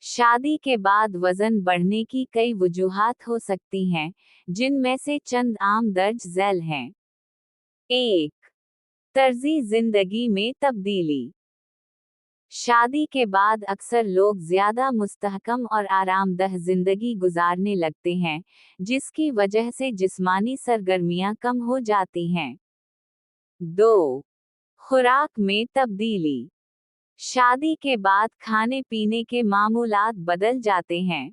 शादी के बाद वजन बढ़ने की कई वजूहात हो सकती हैं, जिनमें से चंद आम दर्ज झैल हैं। 1. तर्ज़ी ज़िंदगी में तब्दीली। शादी के बाद अक्सर लोग ज़्यादा मुस्तहकम और आरामदह ज़िंदगी गुजारने लगते हैं, जिसकी वजह से जिस्मानी सरगर्मियां कम हो जाती हैं। 2. खुराक में तब्दीली। शादी के बाद खाने पीने के मामूलात बदल जाते हैं।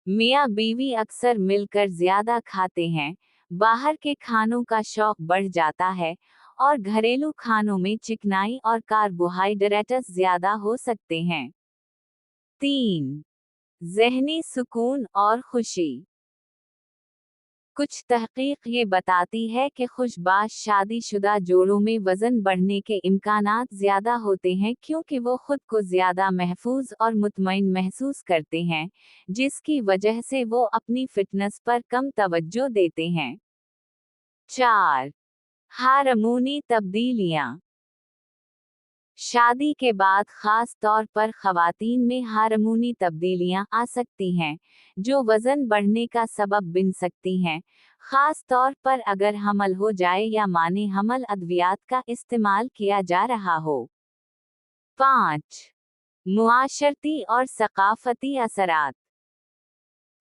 मियाँ बीवी अक्सर मिलकर ज्यादा खाते हैं, बाहर के खानों का शौक बढ़ जाता है, और घरेलू खानों में चिकनाई और कार्बोहाइड्रेट्स ज्यादा हो सकते हैं। 3. ज़हनी सुकून और खुशी। कुछ तहकीक ये बताती है कि खुशबाश शादीशुदा जोड़ों में वजन बढ़ने के इम्कानात ज़्यादा होते हैं, क्योंकि वो खुद को ज़्यादा महफूज और मुतमईन महसूस करते हैं, जिसकी वजह से वो अपनी फिटनेस पर कम तवज्जो देते हैं। 4. हार्मोनी तब्दीलियाँ। शादी के बाद खास तौर पर ख़वातीन में हार्मोनी तब्दीलियां आ सकती हैं, जो वज़न बढ़ने का सबब बन सकती हैं, खास तौर पर अगर हमल हो जाए या माने हमल अद्वियात का इस्तेमाल किया जा रहा हो। 5. मुआशरती और सकाफती असरात।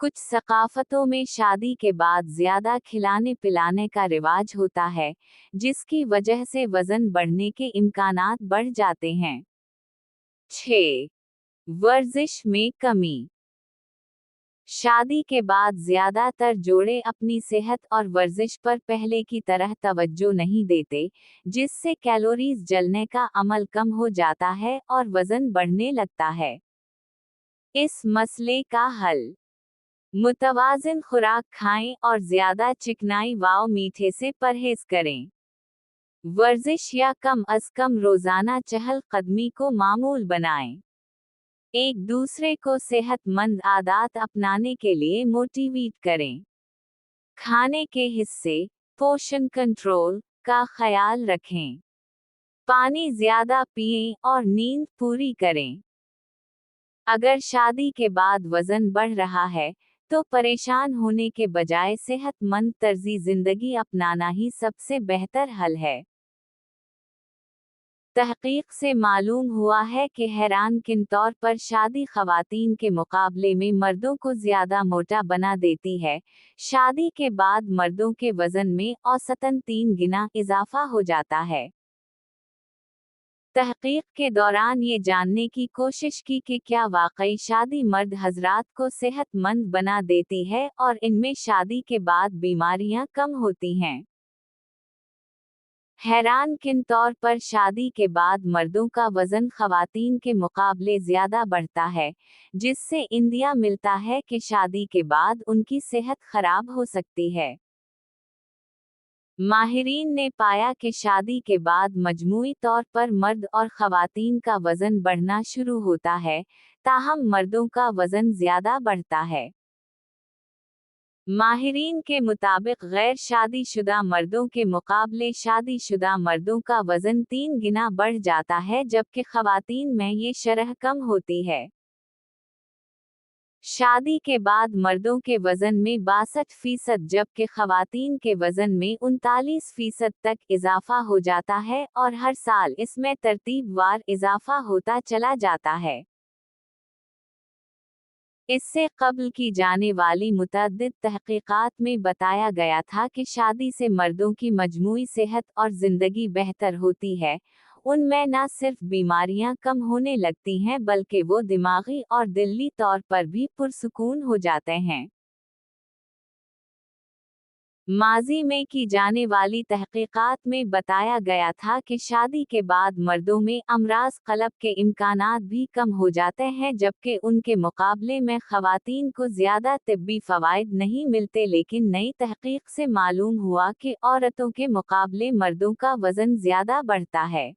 कुछ सकाफतों में शादी के बाद ज्यादा खिलाने पिलाने का रिवाज होता है, जिसकी वजह से वजन बढ़ने के इम्कानात बढ़ जाते हैं। 6. वर्जिश में कमी। शादी के बाद ज्यादातर जोड़े अपनी सेहत और वर्जिश पर पहले की तरह तवज्जो नहीं देते, जिससे कैलोरीज जलने का अमल कम हो जाता है और वजन बढ़ने लगता है। इस मसले का हल: मुतवाज़िन खुराक खाएं और ज़्यादा चिकनाई व मीठे से परहेज करें। वर्जिश या कम अज़ कम रोज़ाना चहल कदमी को मामूल बनाएं। एक दूसरे को सेहतमंद आदत अपनाने के लिए मोटिवेट करें। खाने के हिस्से, पोषण कंट्रोल का ख्याल रखें। पानी ज़्यादा पिएं और नींद पूरी करें। अगर शादी के बाद वज़न बढ़ रहा है, तो परेशान होने के बजाय सेहतमंद तर्ज़ी ज़िंदगी अपनाना ही सबसे बेहतर हल है। तहकीक से मालूम हुआ है कि हैरानकुन तौर पर शादी ख़वातीन के मुकाबले में मर्दों को ज़्यादा मोटा बना देती है। शादी के बाद मर्दों के वज़न में औसतन 3 गुना इजाफा हो जाता है। तहकीक के दौरान ये जानने की कोशिश की कि क्या वाकई शादी मर्द हजरात को सेहतमंद बना देती है और इनमें शादी के बाद बीमारियां कम होती हैं। हैरानकुन तौर पर शादी के बाद मर्दों का वजन ख़वातीन के मुकाबले ज़्यादा बढ़ता है, जिससे इंदिया मिलता है कि शादी के बाद उनकी सेहत खराब हो सकती है। माहिरीन ने पाया कि शादी के बाद मजमूई तौर पर मर्द और ख़वातीन का वज़न बढ़ना शुरू होता है, ताहम मर्दों का वज़न ज़्यादा बढ़ता है। माहिरीन के मुताबिक गैर शादीशुदा मर्दों के मुकाबले शादीशुदा मर्दों का वज़न 3 गुना बढ़ जाता है, जबकि ख़वातीन में ये शरह कम होती है। शादी के बाद मर्दों के वजन में 62% जबकि ख़वातीन के वजन में 39% तक इजाफा हो जाता है और हर साल इसमें तरतीबवार इजाफा होता चला जाता है। इससे कब्ल की जाने वाली मुतअद्दिद तहकीकात में बताया गया था कि शादी से मर्दों की मजमूई सेहत और ज़िंदगी बेहतर होती है। उनमें न सिर्फ बीमारियां कम होने लगती हैं, बल्कि वो दिमागी और दिली तौर पर भी पुरसुकून हो जाते हैं। माजी में की जाने वाली तहकीकात में बताया गया था कि शादी के बाद मर्दों में अमराज क़ल्ब के इम्कानात भी कम हो जाते हैं, जबकि उनके मुकाबले में ख़वातीन को ज़्यादा तिब्बी फ़वाइद नहीं मिलते। लेकिन नई तहकीक से मालूम हुआ कि औरतों के मुकाबले मर्दों का वज़न ज़्यादा बढ़ता है।